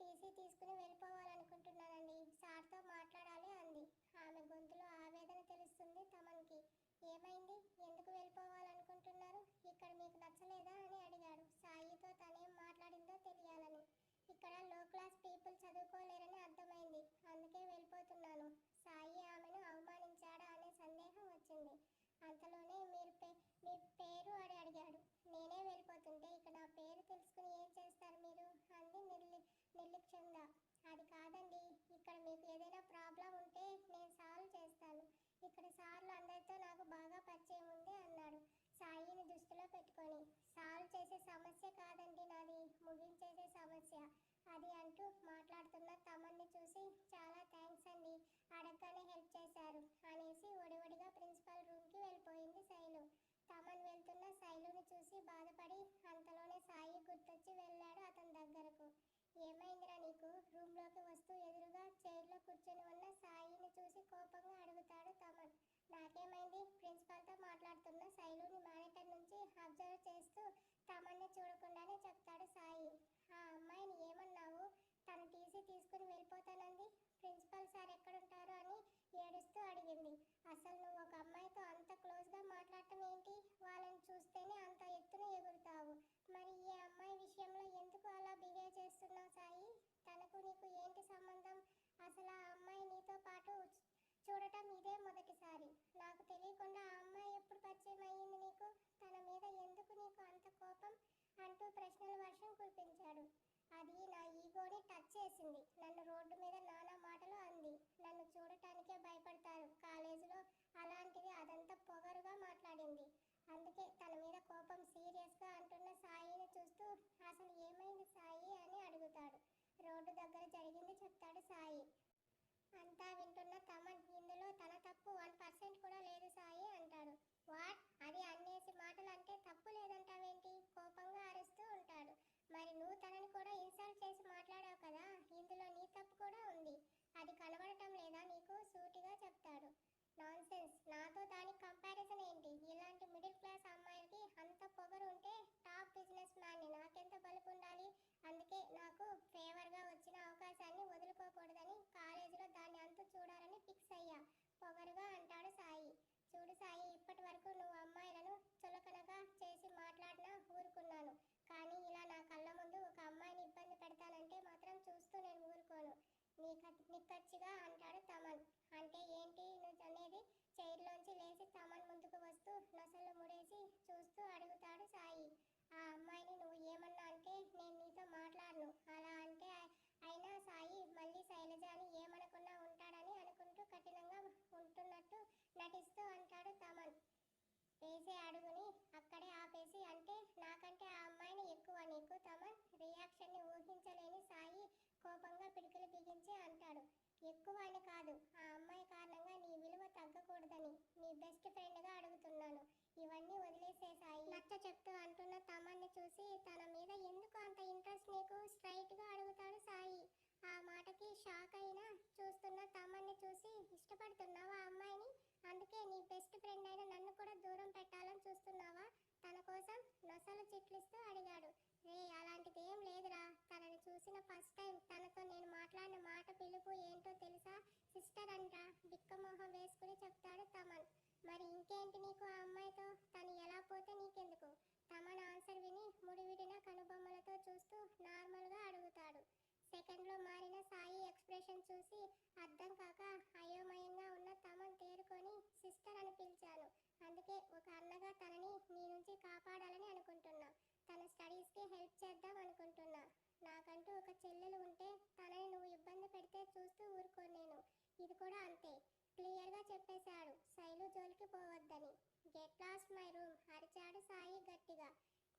TC తీసుకుని వెళ్ళిపోవాలనుకుంటున్నానండి. సార్తో మాట్లాడాలి అంది. ఆమె గొంతులో ఆవేదన తెలుస్తుంది తమన్కి. ఏమైంది? ఎందుకు వెళ్ళిపోవాలనుకుంటున్నారు? ఇక్కడ మీకు నచ్చలేదా అని అడిగాడు. సాయితో తనేం మాట్లాడిందో తెలియాలని. ఇక్కడ లో క్లాస్ పీపుల్ చదువుకోలేరని అర్థమైంది. అందుకే వెళ్ళిపోతున్నాను. సాయి ఆమెను అవమానించాడా అనే సందేహం వచ్చింది. అంతలోనే మీ పేరు అని అడిగాడు. నేనే వెళ్ళిపోతుంటే ఇక నా పేరు తెలుసుకుని ఏం చేస్తారు మీరు? అంది నిర్లక్ష్యంగా. అది కాదండి, ఇక్కడ మీకు ఏదైనా ప్రాబ్లం ఉంటే నేను సాల్వ్ చేస్తాను. ఇక్కడ సార్లు అందరితో నాకు బాగా పరిచయం ఉంది అన్నాడు సాయిని దృష్టిలో పెట్టుకొని. సాల్వ్ చేసే సమస్య కాదండి నాది, ముగించేసే సమస్య అది అంటూ మాట్లాడుతున్న తమన్ని చూసి చాలా థ్యాంక్స్ అండి, అడగగానే హెల్ప్ చేశారు అనేసి ఒడివడిగా ప్రిన్సిపల్ రూమ్కి వెళ్ళిపోయింది శైలు. తమన్ వెళ్తున్న శైలుని చూసి బాధపడి అంతలోనే సాయి గుర్తొచ్చి వెళ్ళాడు అతని దగ్గరకు. ఏమైందిరా నీకు? రూమ్లోకి వస్తూ ఎదురుగా చైర్లో కూర్చొని ఉన్న సాయిని చూసి కోపంగా అడుగుతాడు తమన్. నాకేమైంది? ప్రిన్సిపాల్తో మాట్లాడుతున్న శైలుని మానిటర్ నుంచి అబ్జర్వ్ చేస్తూ తమన్ని చూడకుండానే చెప్తాడు సాయి. ఆ అమ్మాయిని ఏమన్నావు? తను టీసీ తీసుకుని వెళ్ళిపోతానంది. ప్రిన్సిపల్ సార్ ఎక్కడుంటారు అని ఏడుస్తూ అడిగింది. అసలు నువ్వు ఒక అమ్మాయితో అంత క్లోజ్గా మాట్లాడటం ఏంటి? వాళ్ళని చూస్తేనే అంత ఎత్తున ఎగురుతావు. మరి ఈ అమ్మాయి విషయంలో ఎందుకు అలా బిహేవ్ చేస్తున్నావు సాయి? తనకు నీకు ఏంటి సంబంధం? అసలు ఆ అమ్మాయి నీతో పాటు చూడటం ఇదే మొదటిసారి. నాకు తెలియకుండా ఆ అమ్మాయి ఎప్పుడు పరిచయం అయ్యింది నీకు? తన మీద ఎందుకు నీకు అంత కోపం? అంటూ ప్రశ్నల వర్షం కురిపించాడు. అది నా ఈగోని టచ్ చేసింది. నన్ను రోడ్డు మీద నానా మాటలు అంది. నన్ను చూడటానికే భయపడతారు కాలేజీలో, అలాంటిది అదంతా పొగరుగా మాట్లాడింది. అందుకే తన మీద కోపం సీరియస్గా అంటున్న సాయిని చూస్తూ అసలు ఏమైంది సాయి అని అడుగుతాడు. రోడ్డు దగ్గర జరిగింది చెప్తాడు సాయి. అంతా వింటున్న తమన్ ఇందులో తన తప్పు 1% కూడా లేదు సాయి అంటాడు. వాట్? అది అన్నేసి మాటలు అంటే తప్పు లేదంటావేంటి? కోపంగా అరుస్తూ ఉంటాడు. మరి నువ్వు తనని కూడా ఇన్సల్ట్ చేసి మాట్లాడావు కదా, ఇందులో నీ తప్పు కూడా ఉంది. అది కనబడటం లేదా నీకు? సూటిగా చెప్తాడు. నాన్సెన్స్, నాతో దానికి కంపారిజన్ ఏంటి? ఇలాంటి మిడిల్ క్లాస్ అమ్మాయిలకి అంత పొగరు ఉంటే టాప్ బిజినెస్ మ్యాన్ని నాకెంత బలుపు ఉండాలి? అందుకే నాకు ఫేవర్గా వచ్చిన అవకాశాన్ని వదులుకోకూడదని కాలేజీలో దాన్ని అంతు చూడాలని ఫిక్స్ అయ్యా, పొగరుగా అంటాడు సాయి. చూడు సాయి, ఇప్పటి వరకు నువ్వు అమ్మాయిలను చులకనగా చేసి మాట్లాడినా ఊరుకున్నాను. కానీ ఇలా నా కళ్ళ ముందు ఒక అమ్మాయిని ఇబ్బంది పెడతానంటే మాత్రం చూస్తూ నేను ఊరుకోను. నిక్కచ్చిగా అంటాడు తమన్. అంటే ఏంటి నువ్వు అనేది? చైర్లోంచి లేచి తమన్ ముందుకు వస్తూ నొసలు ముడేసి చూస్తూ అడుగుతాడు సాయి. ఆ అమ్మాయిని నువ్వు ఏమన్నా అంటే నేను నీతో మాట్లాడను. అలా అంటే అయినా సాయి మళ్ళీ శైలజ అని ఏమనకుండా ఉంటాడని అనుకుంటూ కఠినంగా ఉంటున్నట్టు నటిస్తూ అంటాడు తమన్. వేసే అడుగుని అక్కడే ఆపేసి, అంటే నాకంటే ఆ అమ్మాయిని ఎక్కువ నీకు? తమన్ రియాక్షన్ని ఊహించలేని సాయి కోపంగా పిడికిలు బిగించి అంటాడు. ఎక్కువ అని కాదు, ఆ అమ్మాయి కారణంగా నీ విలువ తగ్గకూడదని నీ బెస్ట్ ఫ్రెండ్గా అడుగుతున్నాను. ఇవన్నీ వదిలేసే సాయి, నచ్చ చెప్తూ అంటున్న తమన్ని చూసి తన మీద ఎందుకు అంత ఇంట్రెస్ట్ నీకు? స్ట్రైట్గా అడుగుతాడు సాయి. ఆ మాటకి షాక్ అయినా చూస్తున్న తమన్ని చూసి ఇష్టపడుతున్నావా ఆ అమ్మాయిని? అందుకే నీ బెస్ట్ ఫ్రెండ్ అయిన నన్ను కూడా దూరం పెట్టాలని చూస్తున్నావా? తన కోసం నొసలు చిట్లిస్తూ అడిగాడు. రే, అలాంటిది ఏం లేదురా. తనని చూసిన ఫస్ట్ టైం తనతో నేను మాట్లాడిన మాట పిలుపు ఏంటో తెలుసా? సిస్టర్ అంట, బిక్కమోహం వేసుకుని చెప్తాడు తమన్. మరి ఇంకేంటి నీకు ఆ అమ్మాయితో? తను ఎలా పోతే నీకెందుకు? తమన్ ఆన్సర్ విని ముడివిడిన కనుబొమ్మలతో చూస్తూ నార్మల్గా అడుగుతాడు. సెకండ్లో మారిన సాయి ఎక్స్ప్రెషన్ చూసి అర్థం కాక అయోమయంగా ఉన్న తమన్ తేరుకొని సిస్టర్ అని పిలిచాను. అందుకే ఒక అన్నగా తనని నీ నుంచి కాపాడాలని అనుకుంటున్నా. తన స్టడీస్కి హెల్ప్ చేద్దాం అనుకుంటున్నా. నాకంటూ ఒక చెల్లెలు ఉంటే తనని నువ్వు ఇబ్బంది పెడితే చూస్తూ ఊరుకోను నేను. ఇది కూడా అంతే, క్లియర్గా చెప్పేశాడు శైలు జోలికి పోవద్దని. గెట్ లాస్ట్ మై రూమ్ అరిచాడు సాయి గట్టిగా.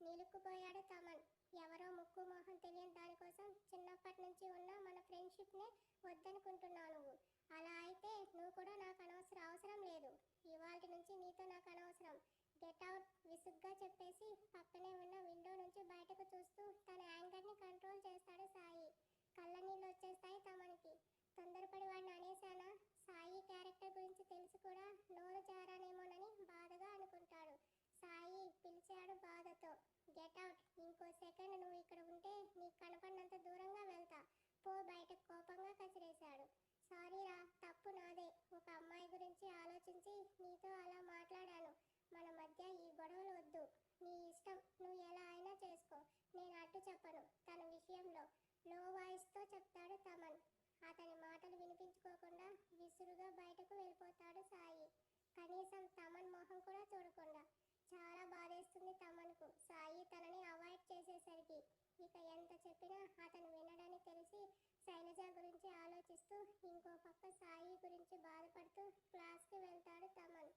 నిలుక్కుపోయాడు తమన్. ఎవరో ముక్కు మోహం తెలియని దానికోసం చిన్నప్పటి నుంచి ఉన్న మన ఫ్రెండ్షిప్నే వద్దనుకుంటున్నావు నువ్వు. అలా అయితే నువ్వు కూడా నాకు అవసరం లేదు. ఇవాల్టి నుంచి నీతో నాకు అనవసరం. గెట్ అవుట్ విసుగ్గా చెప్పేసి పక్కనే ఉన్న విండో నుంచి బయటకు చూస్తూ తన యాంగర్ని కంట్రోల్ చేస్తాడు సాయి. కళ్ళ నీళ్ళు వచ్చేస్తాయి తమనికి. తొందరపడి వాడిని అనేశానా? సాయి క్యారెక్టర్ గురించి తెలిసి కూడా నోరు జారానేమోనని బాధగా అనుకుంటాడు. సాయి పిలిచాడు బాధతో. Get out. ఇంకో సెకండ్ నువ్వు ఇక్కడ ఉంటే నీకు కనపడినంత దూరంగా వెళ్తా. లో వాయిస్తో చెప్తాడు తమన్. అతని మాటలు వినిపించుకోకుండా విసురుగా బయటకు వెళ్ళిపోతాడు సాయి. కనీసం తమన్ మొహం కూడా చూడకుండా. చాలా బాధేస్తుంది తమన్కు సాయి తనని అవాయిడ్ చేసేసరికి. ఇక ఎంత చెప్పినా అతను వినడని తెలిసి శైలజ గురించి ఆలోచిస్తూ ఇంకో పక్క సాయి గురించి బాధపడుతూ క్లాస్కి వెళ్తాడు తమన్.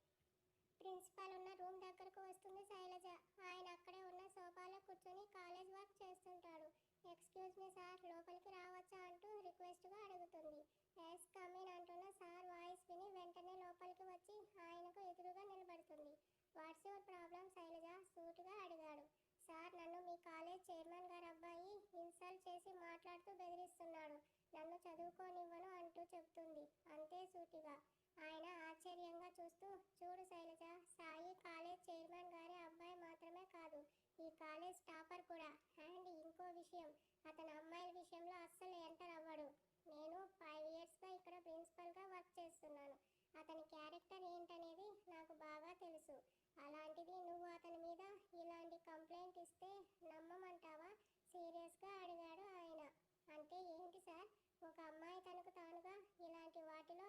ప్రిన్సిపాల్ ఉన్న రూమ్ దగ్గరకు వస్తుంది శైలజ. ఆయన అక్కడే ఉన్న సోఫాలో కూర్చొని కాలేజ్ వర్క్ చేస్తుంటాడు. ఎక్స్క్యూజ్ మీ సార్, లోపలికి రావచ్చా అంటూ రిక్వెస్ట్గా అడుగుతుంది. ఎస్ కమిన్ అంటున్న సార్ వాయిస్ విని వెంటనే లోపలికి వచ్చి ఆయనకు ఎదురుగా నిలబడుతుంది. వాట్స్ యువర్ ప్రాబ్లం శైలజ, సూటిగా అడిగాడు. సార్, నన్ను మీ కాలేజ్ చైర్మన్ గారు అబ్బాయి ఇన్సల్ట్ చేసి మాట్లాడుతూ బెదిరిస్తున్నాడు. నన్ను చదువుకోనివ్వను అంటూ చెప్తుంది అంతే సూటిగా. ఆయన ఆశ్చర్యంగా చూస్తూ, చూడు శైలజ, సాయి కాలేజ్ చైర్మన్ గారి అబ్బాయి మాత్రమే కాదు, ఈ కాలేజ్ టాపర్ కూడా. అండ్ ఇంకో విషయం, అతను అమ్మాయిల విషయంలో అస్సలు ఎంటర్ అవ్వడు. నేను 5 ఇయర్స్గా ఇక్కడ ప్రిన్సిపల్గా వర్క్ చేస్తున్నాను. అతని క్యారెక్టర్ ఏంటనేది నాకు బాగా తెలుసు. అలాంటిది నువ్వు అతని మీద ఇలాంటి కంప్లైంట్ ఇస్తే నమ్మమంటావా? సీరియస్గా అడిగాడు ఆయన. అంటే ఏంటి సార్? ఒక అమ్మాయి తనకు తానుగా ఇలాంటి వాటిలో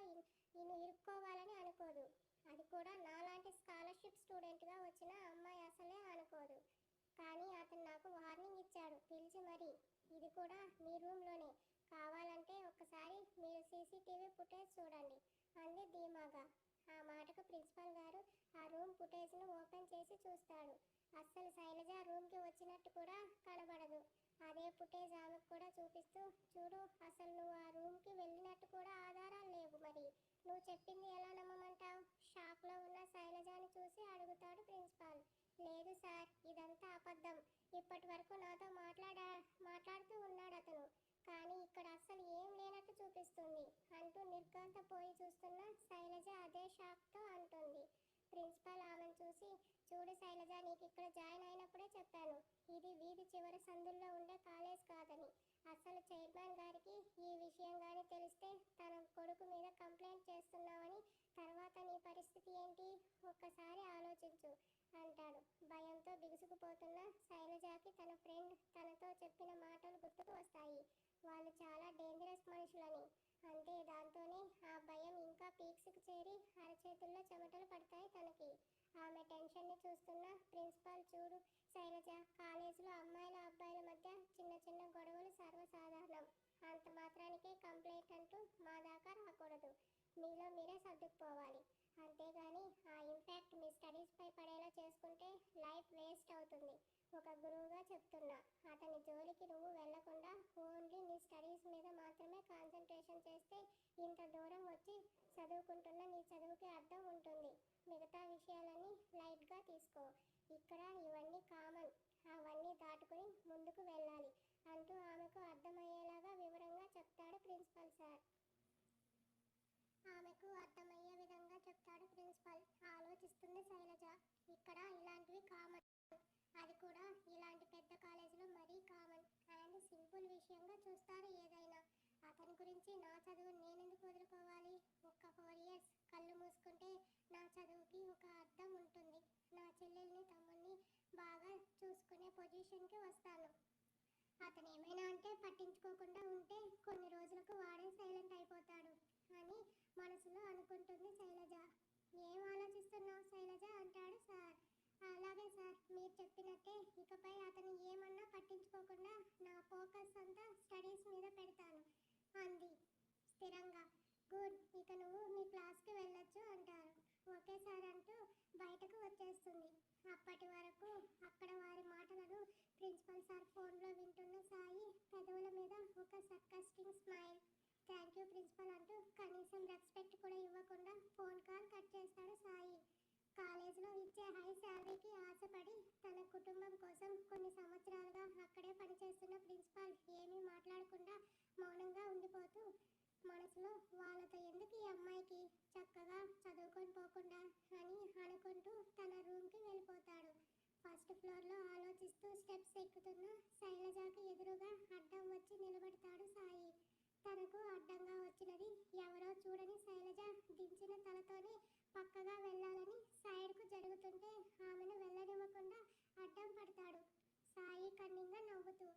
ఇరుక్కోవాలని అనుకోదు. అది కూడా నాలాంటి స్కాలర్షిప్ స్టూడెంట్గా వచ్చిన అమ్మాయి అసలే అనుకోదు. కానీ అతను నాకు వార్నింగ్ ఇచ్చాడు పిలిచి మరి. ఇది కూడా మీ రూమ్లోనే. కావాలంటే ఒక్కసారి మీరు సీసీటీవీ ఫుటేజ్ చూడండి అంది ధీమాగా. ఆ మాటకు ప్రిన్సిపల్ గారు ఆ రూమ్ ఫుటేజ్ను ఓపెన్ చేసి చూస్తాడు. అస్సలు శైలజ రూమ్కి వచ్చినట్టు కూడా కనబడదు. అదే ఫుటేజ్ ఆమెకు కూడా చూపిస్తూ, చూడు, అసలు నువ్వు ఆ రూమ్కి వెళ్ళినట్టు కూడా ఆధారాలు లేవు. మరి నువ్వు చెప్పింది ఎలా నమ్మమంటావు? షాక్లో ఉన్న శైలజని చూసి అడుగుతాడు ప్రిన్సిపాల్. లేదు సార్, ఇదంతా అబద్ధం. ఇప్పటి వరకు నాతో మాట్లాడుతూ ఉన్నాడు అతను. కానీ ఇక్కడ అస్సలు ఏం లేనట్టు చూపిస్తుంది అంటూ నిర్ఘాంత పోయి చూస్తున్న శైలజ అదే షాక్తో అంటుంది. ప్రిన్సిపాల్ ఆమెను చూసి, చూడు శైలజ, నీకు ఇక్కడ జాయిన్ అయినప్పుడే చెప్పాను, ఇది వీధి చివరి సందుల్లో ఉండే కాలేజ్ కాదని. అసలు చైర్మన్ గారికి ఈ విషయం కానీ తెలిస్తే తన కొడుకు మీద కంప్లైంట్ చేస్తున్నావని, తర్వాత నీ పరిస్థితి ఏంటి ఒక్కసారి ఆలోచించు అంటాడు. భయంతో బిగుసుకుపోతున్న శైలజకి తన ఫ్రెండ్ తనతో చెప్పిన మాటలు గుర్తుకు వస్తాయి. వాళ్ళు చాలా డేంజరస్ మనుషులని. అంతే, దాంతోనే ఆ భయం ఇంకా పీక్స్కి చేరి అరచేతుల్లో చెమటలు పడతాయి తనకి. ఆమె టెన్షన్ని చూస్తున్న ప్రిన్సిపాల్, చూడు శైలజ, కాలేజీలో అమ్మాయిల అబ్బాయిల మధ్య చిన్న చిన్న గొడవలు సర్వసాధారణం. అంత మాత్రానికే కంప్లైంట్ అంటూ మా దాకా రాకూడదు. మీలో మీరే సర్దుకుపోవాలి. అంతేగాని ఆ ఇంపాక్ట్ మీ స్టడీస్పై పడేలా చేసుకుంటే లైఫ్ వేస్ట్ అవుతుంది. ఒక గురువుగా చెప్తున్నా, అతని జోలికి నువ్వు వెళ్లకుండా ఓన్లీ నీ స్టడీస్ మీద మాత్రమే కాన్సన్ట్రేషన్ చేస్తే ఇంత దూరం వచ్చి చదువుకుంటున్న నీ చదువుకి అర్థం ఉంటుంది. మిగతా విషయాలన్నీ లైట్గా తీసుకో. ఇక్కడ ఇవన్నీ కామన్, అవన్నీ దాటుకుని ముందుకు వెళ్ళాలి అంటూ ఆమెకు అర్థమయ్యేలాగా వివరంగా చెప్తాడు ప్రిన్సిపల్ సార్. ఆమెకు అర్థమయ్యే విధంగా చెప్తాడు ప్రిన్సిపల్. ఆలోచిస్తుంది శైలజ. ఇక్కడ ఇలాంటివి కామన్, అది కూడా ఇలాంటి పెద్ద కాలేజీలో మరీ కామన్ అండ్ సింపుల్ విషయంగా చూస్తారు ఏదైనా. అతని గురించి నా చదువు నేనెందుకు వదులుకోవాలి? ఒక్క 4 ఇయర్స్ కళ్ళు మూసుకుంటే నా చదువుకి ఒక అర్థం ఉంటుంది. నా చెల్లెల్ని తమ్ముడిని బాగా చూసుకునే పొజిషన్కి వస్తాను. అతను ఏమైనా అంటే పట్టించుకోకుండా ఉంటే కొన్ని రోజులకు వాడే సైలెంట్ అయిపోతాడు అని మనసులో అనుకుంటుంది శైలజ. ఏం ఆలోచిస్తున్నావు శైలజ అంటాడు సార్. అలాగే సార్, మీరు చెప్పినట్టే ఇకపై అతను ఏమన్నా పట్టించుకోకుండా నా ఫోకస్ అంతా స్టడీస్ మీద పెడతాను అంది స్థిరంగా. గుడ్, ఇక నువ్వు మీ క్లాస్కి వెళ్ళొచ్చు అంటారు. ఓకే సార్ అంటూ బయటకు వచ్చేస్తుంది. అప్పటి వరకు అక్కడ వారి మాటలను ప్రిన్సిపల్ సార్ ఫోన్లో వింటున్న సాయి పెదవుల మీద ఒక sarcastic smile. Thank you principal అంటూ కనీసం రెస్పెక్ట్ కూడా ఇవ్వకుండా ఫోన్ కాల్ కట్ చేస్తాడు సాయి. కాలేజీలో ఇచ్చే హై శాలరీకి ఆశపడి తన కుటుంబం కోసం కొన్ని సంవత్సరాలుగా అక్కడే పనిచేస్తున్న ప్రిన్సిపాల్ ఏమీ మాట్లాడకుండా మౌనంగా ఉండిపోతూ మనసులో, వాళ్ళతో ఎందుకు ఈ అమ్మాయికి, చక్కగా చదువుకొని పోకుండా అని అనుకుంటూ తన రూమ్కి వెళ్ళిపోతాడు. ఫస్ట్ ఫ్లోర్లో ఆలోచిస్తూ స్టెప్స్ ఎక్కుతున్న శైలజకి ఎదురుగా అడ్డం వచ్చి నిలబడతాడు సాయి. తనకు అడ్డంగా వచ్చినది ఎవరో చూడని శైలజ దించిన తలతోనే పక్కగా వెళ్ళాలని సైడ్కు జరుగుతుంటే ఆమెను వెళ్ళనివ్వకుండా అడ్డం పడతాడు సాయి కన్నింగా నవ్వుతూ.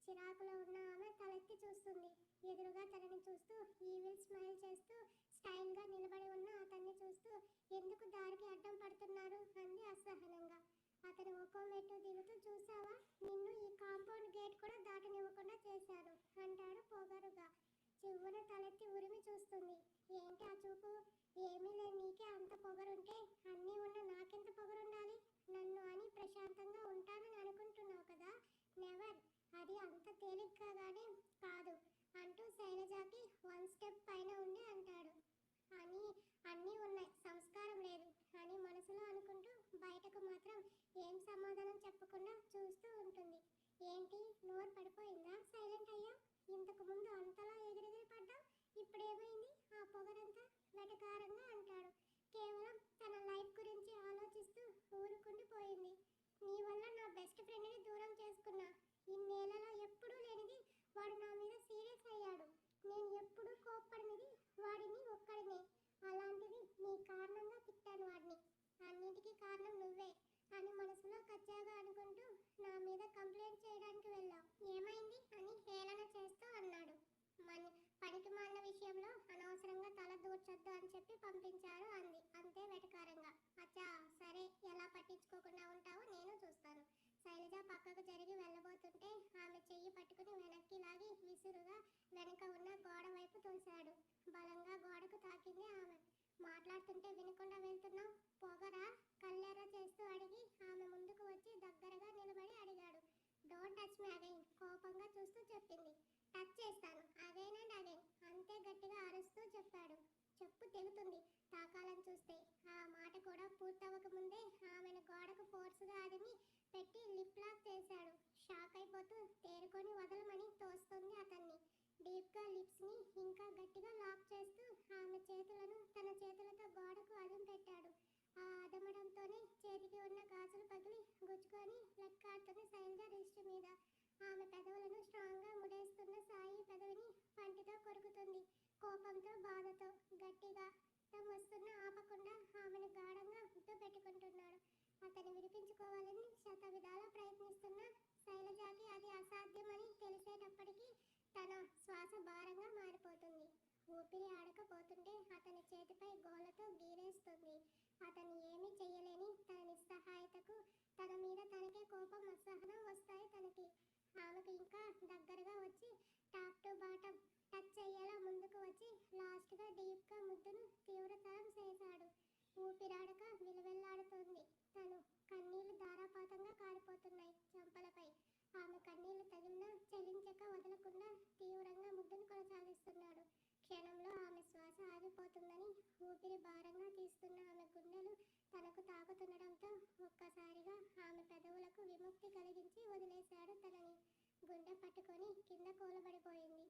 చిరాకులో ఉన్న ఆమె తలెత్తి అతను ఒక్కో మెట్టు దిగుతూ చూసావా, నిన్ను ఈ కాంపౌండ్ గేట్ కూడా దాటనివ్వకుండా చేశాను అంటాడు పొగరుగా. చివ్వున తలెత్తి ఉరిమి చూస్తుంది. ఏంటి ఆ చూపు? ఏమీ లేని నీకే అంత పొగరుంటే అన్నీ ఉన్న నాకెంత పొగరుండాలి? నన్ను అని ప్రశాంతంగా ఉంటానని అనుకుంటున్నావు కదా? నెవర్. అది అంత తేలిగ్గానే కాదు అంటూ శైలజకి వన్ స్టెప్ పైన ఉండి అంటాడు. అని అన్నీ ఉన్నాయి, సంస్కారం లేదు అని మనసులో అనుకుంటూ బయటకు మాత్రం ఏం సమాధానం చెప్పకుండా చూస్తూ ఉంటుంది. ఏంటి నోరు పడిపోయిందా? సైలెంట్ అయ్యా. ఇంతకు ముందు అంతలా ఎగిరెగిరి పడ్డా, ఇప్పుడేమైంది ఆ పొగరంతా? వెటకారంగా అంటాడు. కేవలం తన లైఫ్ గురించి ఆలోచిస్తూ ఊరుకుండిపోయింది. నీ వల్ల నా బెస్ట్ ఫ్రెండ్ని దూరం చేసుకున్నా. ఇన్నేళ్లలో ఎప్పుడూ లేనిది వాడు నా మీద సీరియస్ అయ్యాడు. నేను ఎప్పుడూ కోప్పడినది వాడిని ఒక్కడినే. అలాంటిది నీ కారణంగా తిట్టాను వాడిని. అన్నిటికీ కారణం నువ్వే అని మనసులో కచ్చాగా అనుకుంటూ నా మీద కంప్లైంట్ చేయడానికి వెళ్ళావు. ఏమైంది అని హేళన చేస్తూ అన్నాడు. పనికి మాలిన విషయంలో అనవసరంగా తల దూర్చొద్దు అని చెప్పి పంపించారు అంది అంతే వెటకారంగా. అచ్చా సరే, ఎలా పట్టించుకోకుండా ఉంటావో నేను చూస్తాను. శైలజ పక్కకు జరిగి వెళ్ళబోతుంటే ఆమె చెయ్యి పట్టుకుని వెనక్కి లాగి విసురుగా వెనక ఉన్న గోడ వైపు తోశాడు. బలంగా గోడకు తాకింది ఆమె. మాట్లాడుతుంటే వినకుండా వెళ్తున్నావు, పొగరా? కళ్ళెర్ర చేస్తూ అడిగి ఆమె ముందుకు వచ్చి దగ్గరగా నిలబడి అడిగాడు. డోంట్ టచ్ మీ అగైన్, కోపంగా చూస్తూ చెప్పింది. టచ్ చేస్తాను అగైన్ అండ్ అగైన్, అంతే గట్టిగా అరుస్తూ చెప్పాడు. చెప్పు తెగుతుంది తాకాలని చూస్తే. ఆ మాట కూడా పూర్తవక ముందే ఆమెను గోడకు ఫోర్స్గా అదిమి పెట్టి లిప్ లాక్ చేశాడు. షాక్ అయిపోతూ తేరుకొని వదలమని తోస్తుంది అతన్ని. డీప్గా లిప్స్ని ఇంకా గట్టిగా లాక్ చేస్తూ ఆమె చేతులను తన చేతులతో గోడకు అదుము పెట్టాడు. ఆ అదమడంతోనే చేతికి ఉన్న గాజులు పగిలి గుచ్చుకొని లెక్కాడుతున్న శైలజ రిస్ట్ మీద. ఆమె పెదవులను స్ట్రాంగ్గా ముడేస్తున్న సాయి పెదవిని పంటితో కొరుకుతుంది. కోపంతో బాధతో గట్టిగా తమ వస్తున్న ఆపకుండా ఆమెను గాఢంగా ముద్దు పెట్టుకుంటున్నాడు. అతను విడిపించుకోవాలని శత విధాలా ప్రయత్నిస్తున్న శైలజకి అది అసాధ్యమని తెలిసేటప్పటికీ తన శ్వాస భారంగా మారిపోతుంది. ఊపిరి ఆడకపోతుంటే అతని చేతిపై గోళ్లతో గీరేస్తుంది. అతను ఏమీ చెయ్యలేని తన నిస్సహాయతకు తన మీద తనకే కోపం అసహనం వస్తాయి తనకి. ఆమెకు ఇంకా దగ్గరగా వచ్చి టాప్ టు బాటం టచ్ అయ్యేలా ముందుకు వచ్చి లాస్ట్గా డీప్గా ముద్దును తీవ్రతరం చేశాడు. ఊపిరాడక విలువెల్లాడుతోంది తను. కన్నీళ్లు ధారాపాతంగా కారిపోతున్నాయి చెంపలపై. ఆమె కన్నీళ్లు తగిలినా చెలించక వదలకుండా తీవ్రంగా ముద్దును కొనసాగిస్తున్నాడు. క్షణంలో ఆమె శ్వాస ఆగిపోతుందని ఊపిరి భారంగా తీస్తున్న ఆమె గుండెలు తనకు తాకుతుండడంతో ఒక్కసారిగా ఆమె పెదవులకు విముక్తి కలిగించి వదిలేశాడు తనని. గుండె పట్టుకొని కింద కూలబడిపోయింది.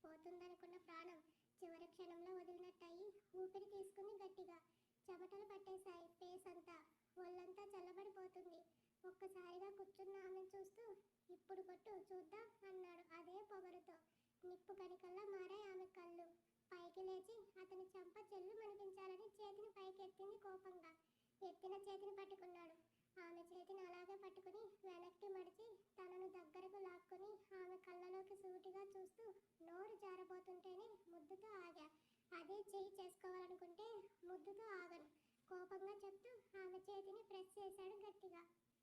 పోతుందనుకున్న ప్రాణం చివరి క్షణంలో వదిలినట్టయి ఊపిరి తీసుకుని గట్టిగా. చెమటలు పట్టేశాయి ఫేస్ అంతా. ఒళ్ళంతా చల్లబడిపోతుంది. ఒక్కసారిగా కూర్చున్న ఆమెను చూస్తూ ఇప్పుడు కొట్టు చూద్దాం అన్నాడు అదే పొగరుతో. నిప్పు కణికల్లా మారాయి ఆమె కళ్ళు. పైకి లేచి అతని చెంప చెల్లు మనిపించాలని చేతిని పైకెత్తింది కోపంగా. ఎత్తిన చేతిని పట్టుకున్నాడు. ఆమె చేతిని అలాగే పట్టుకుని వెనక్కి మడిచి తనను దగ్గరకు లాక్కుని ఆమె కళ్ళలోకి సూటిగా చూస్తూ నోరు జారబోతుంటేనే ముద్దుతో ఆగా. అదే చెయ్యి చేసుకోవాలనుకుంటే ముద్దుతో ఆగను కోపంగా చెప్తూ ఆమె చేతిని ప్రెస్ చేశాడు గట్టిగా.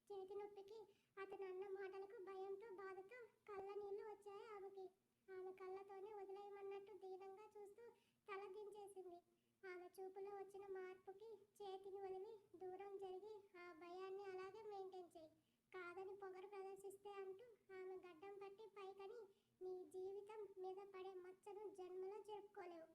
చేతి నొప్పికి అతను అన్న మాటలకు భయంతో బాధతో కళ్ళ నీళ్లు వచ్చాయి ఆమెకి. ఆమె కళ్ళతోనే వదిలేయమన్నట్టు దీనంగా చూస్తూ తల దించేసింది. ఆమె చూపులో వచ్చిన మార్పుకి చేతిని వదిలి దూరం జరిగి ఆ భయాన్ని అలాగే మెయింటైన్ చేయి. కాదని పొగరు ప్రదర్శిస్తే అంటూ ఆమె గడ్డం పట్టి పైకని నీ జీవితం మీద పడే మచ్చను జన్మలో జరుపుకోలేవు.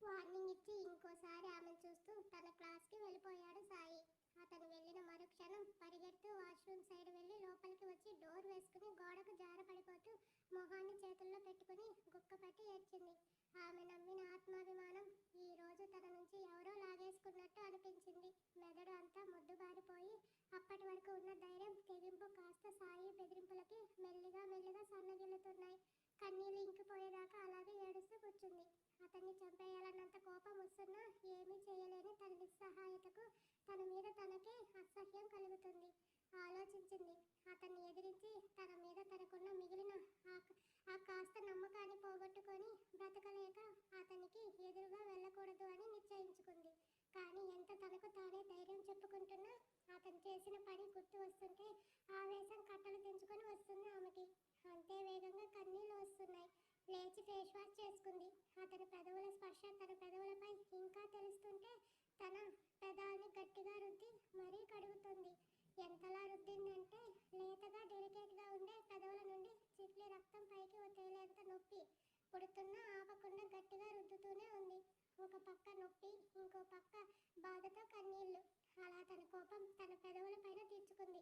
వార్నింగ్ ఇచ్చి ఇంకోసారి ఆమెను చూస్తూ తన క్లాస్కి వెళ్ళిపోయాడు సాయి. అతను వెళ్ళిన మరుక్షణం పరిగెడుతూ వాష్రూమ్ సైడ్ వెళ్ళి లోపలికి వచ్చి డోర్ వేసుకుని గోడకు జారపడిపోతూ మొహాన్ని చేతుల్లో పెట్టుకుని గుక్కపట్టి ఏడ్చింది. ఆమె నమ్మిన ఆత్మాభిమానం ఈ రోజు తన నుంచి ఎవరో లాగేసుకున్నట్టు అనిపించింది. మెదడు అంతా మొద్దుబారిపోయి అప్పటి వరకు ఉన్న ధైర్యం తెగింపు కాస్త సాయి బెదిరింపులకి మెల్లిగా మెల్లిగా సన్నగిల్లుతున్నాయి. కన్నీళ్ళు ఇంకిపోయేదాకా అలాగే ఏడుస్తూ కూర్చుంది. అతన్ని చంపేయాలన్నంత కోపం వస్తున్నా ఏమీ చేయలేని తన నిస్సహాయతకు తన మీద తనకే అసహ్యం కలుగుతుంది. ఆలోచించింది. అతన్ని ఎదిరించి తన మీద తనకున్న మిగిలిన ఆ కాస్త నమ్మకాన్ని పోగొట్టుకొని బ్రతకలేక అతనికి ఎదురుగా వెళ్ళకూడదు అని నిశ్చయించుకుంది. కానీ ఎంత తనకు తానే ధైర్యం చెప్పుకుంటున్నా అతను చేసిన పని గుర్తు వస్తుంటే ఆవేశం కట్టలు తెంచుకొని వస్తుంది ఆమెకి. అంతే వేగంగా కన్నీళ్లు వస్తున్నాయి. లేచి ఫేస్ వాష్ చేసుకుంది. అతని పెదవుల స్పర్శ తన పెదవులపై ఇంకా తెలుస్తుంటే తన పెదాల్ని గట్టిగా రుద్ది మరీ కడుగుతుంది. ఎంతలా రుద్దిందంటే లేతగా డెలికేట్గా ఉండే పెదవుల నుండి చిట్లి రక్తం పైకి తేలేంత నొప్పి పుడుతున్నా ఆపకుండా గట్టిగా రుద్దుతూనే ఉంది. ఒక పక్క నొప్పి, ఇంకో పక్క బాధతో కన్నీళ్లు. అలా తన కోపం తన పెదవుల పైన తీర్చుకుంది.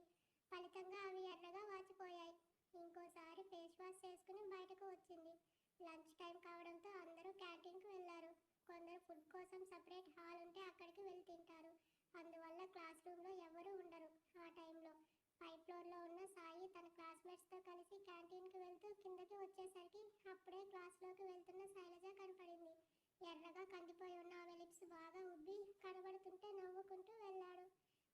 ఫలితంగా అవి ఎర్రగా వాచిపోయాయి. ఇంకోసారి ఫేస్ వాష్ చేసుకుని బయటకు వచ్చింది. లంచ్ టైం కావడంతో అందరూ క్యాంటీన్కి వెళ్ళారు. కొందరు ఫుడ్ కోసం సపరేట్ హాల్ ఉంటే అక్కడికి వెళ్ళి తింటారు. అందువల్ల క్లాస్ రూమ్లో ఎవరూ ఉండరు ఆ టైంలో. పై ఫ్లోర్లో ఉన్న సాయి తన క్లాస్మేట్స్తో కలిసి క్యాంటీన్కి వెళ్తూ కిందకి వచ్చేసరికి అప్పుడే క్లాస్లోకి వెళ్తున్న శైలజ కనపడింది. ఎర్రగా కందిపోయి ఉన్న ఆమె లిప్స్ బాగా ఉబ్బి కనబడుతుంటే నవ్వుకుంటూ వెళ్ళాడు.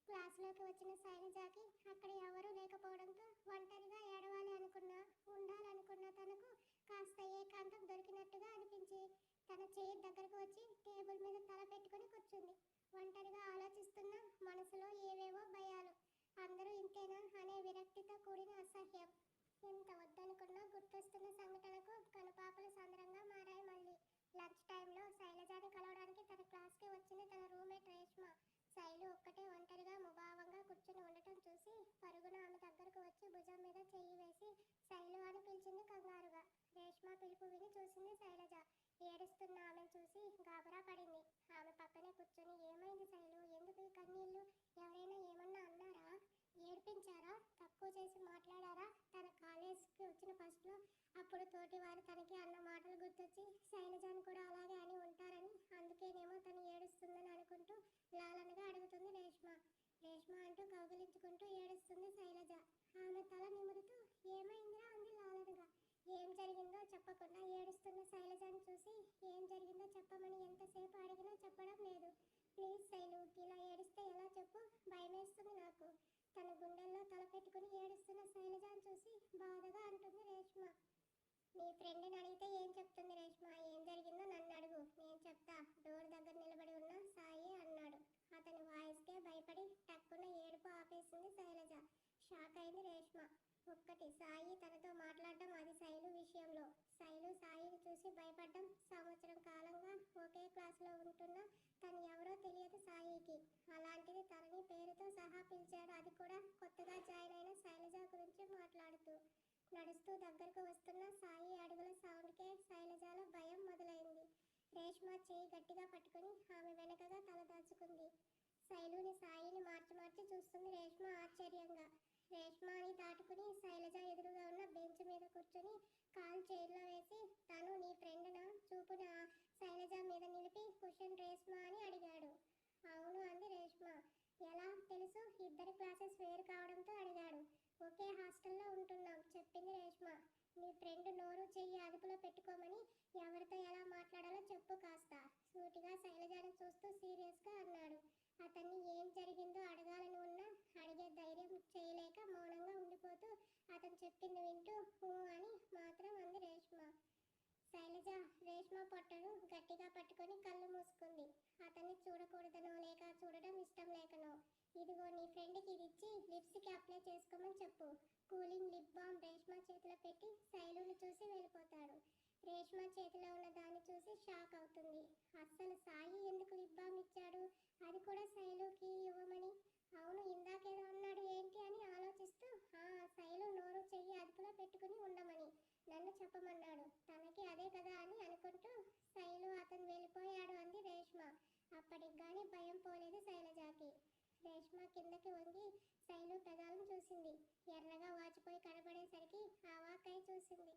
క్లాస్లోకి వచ్చిన శైలజకి అక్కడ ఎవరూ లేకపోవడంతో ఒంటరిగా ఏడవాలి అనుకున్నా, ఉండాలనుకున్న తనకు కాస్త ఏకాంతం దొరికినట్టుగా అనిపించి తన చేయి దగ్గరకు వచ్చి టేబుల్ మీద తల పెట్టుకుని కూర్చుంది. ఒంటరిగా ఆలోచిస్తున్న మనసులో ఏవేవో భయాలు. అందరూ ఇంతేనా అనే విరక్తితో కూడిన అసహ్యం. ఎంత వద్దనుకున్నా గుర్తొస్తున్న సంఘటనకు కనుపాపలు సంద్రంగా మారాయి మళ్ళీ. లంచ్ టైంలో శైలజని కలవడానికి తన క్లాస్కి వచ్చింది తన రూమ్మేట్ రేష్మ. శైలు ఒక్కటే ఒంటరిగా ముభావంగా కూర్చుని ఉండటం చూసి పరుగున ఆమె దగ్గరకు వచ్చి భుజం మీద చెయ్యి వేసి శైలు అని పిలిచింది కంగారుగా. రేష్మ పిలుపు విని చూసింది శైలజ. ఏడుస్తున్న ఆమెను చూసి గాబరా పడింది. ఆమె పక్కనే కూర్చొని ఏమైంది శైలు, ఎందుకు ఈ కన్నీళ్ళు, ఎవరైనా ఏమన్నా అన్నారా, ఏడిపించారా, తక్కువ చేసి మాట్లాడారా? తన కాలేజ్కి వచ్చిన ఫస్ట్లో అప్పుడు తోటి వారు తనకి అన్న మాటలు గుర్తొచ్చి శైలజను కూడా అలాగే అని ఉంటారని, అందుకేనేమో తను ఏడుస్తుందని అనుకుంటూ లాలనగా అడుగుతుంది రేష్మ. రేష్మ అంటూ కౌగిలించుకుంటూ ఏడుస్తుంది శైలజ. ఆమె తల నిమురుతూ ఏమైందిరా అంది లాలనగా. ఏం జరిగిందో చెప్పకుండా ఏడుస్తున్న శైలజను చూసి ఏం జరిగిందో చెప్పమని ఎంతసేపు అడిగినా చెప్పడం లేదు. ప్లీజ్ శైలు, ఇలా ఏడిస్తే ఎలా చెప్పు, భయమేస్తుంది నాకు. తన గుండెల్లో తల పెట్టుకుని ఏడుస్తున్న శైలజను చూసి బాధగా అంటుంది రేష్మ. నీ ఫ్రెండ్ని అడిగితే ఏం చెప్తుంది రేష్మ, ఏం జరిగిందో నన్ను అడుగు, నేను చెప్తా. డోర్ దగ్గర నిలబడి ఉన్న సాయి అన్నాడు. అతని వాయిస్కే భయపడి టక్కున ఏడుపు ఆపేసింది శైలజ. షాక్ అయింది రేష్మ. ఒక్కటి సాయి తనతో మాట్లాడటం, అది శైలు విషయంలో. శైలు సాయిని చూసి భయపడ్డం. సంవత్సరం కాలంగా ఒకే క్లాసులో ఉంటున్న తను ఎవరో తెలియదు సాయికి. అలాంటిది తనని పేరుతో సహా పిలిచాడు, అది కూడా కొత్తగా జాయిన్ అయిన శైలజ గురించి మాట్లాడుతూ. నడుస్తూ దగ్గరకు వస్తున్న సాయి అడుగుల సౌండ్కే శైలజలో భయం మొదలైంది. రేష్మ చేయి గట్టిగా పట్టుకుని ఆమె వెనకగా తల దాచుకుంది. శైలుని సాయిని మార్చి మార్చి చూస్తుంది రేష్మ ఆశ్చర్యంగా. రేష్మని దాటుకుని శైలజ ఎదురుగా ఉన్న బెంచ్ మీద కూర్చుని కాలు చైర్లో వేసి తను నీ ఫ్రెండ్నా చూపున శైలజ మీద నిలిపి క్వశ్చన్ రేష్మ అని అడిగాడు. అవును అంది రేష్మ. ఎలా తెలుసు? ఇద్దరి క్లాసెస్ వేరు కావడంతో అడిగాడు. ఒకే హాస్టల్లో ఉంటున్నాం చెప్పింది రేష్మ. నీ ఫ్రెండ్ నోరు చెయ్యి అదుపులో పెట్టుకోమని ఎవరితో ఎలా మాట్లాడాలో చెప్పు కాస్త, సూటిగా శైలజను చూస్తూ సీరియస్గా అన్నాడు. అతన్ని ఏం జరిగిందో అడగాలని ఉన్నా అడిగే ధైర్యం చేయలేక మౌనంగా ఉండిపోతూ అతను చెప్పింది వింటూ హూ అని మాత్రం అంది రేష్మ. శైలజ రేష్మ పొట్టను గట్టిగా పట్టుకొని కళ్ళు మూసుకుంది. అతన్ని చూడకూడదనో లేక చూడడం ఇష్టం లేకనో. ఇదిగో నీ ఫ్రెండ్కి ఇది ఇచ్చి లిప్స్కి అప్లై చేసుకోమని చెప్పు. కూలింగ్ లిప్ బామ్ రేష్మ చేతిలో పెట్టి శైలుని చూసి వెళ్ళిపోతాడు. రేష్మ చేతిలో ఉన్న దాన్ని చూసి షాక్ అవుతుంది. అస్సలు సాయి ఎందుకు లిప్ బామ్ ఇచ్చాడు, అది కూడా శైలుకి ఇవ్వమని? అవును ఇందాకేదో అన్నాడు ఏంటి అని ఆలోచిస్తూ శైలు నోరు చెయ్యి అదుపులో పెట్టుకుని ఉండమని నన్ను చెప్పమన్నాడు, తనకి అదే కదా అని అనుకుంటూ శైలు అతను వెళ్ళిపోయాడు అంది రేష్మ. అప్పటికి గాని భయం పోలేదు శైలజకి. రేష్మ కిందకి వంగి శైలు పెదాలను చూసింది. ఎర్రగా వాచిపోయి కనబడేసరికి అవాక్కై చూసింది.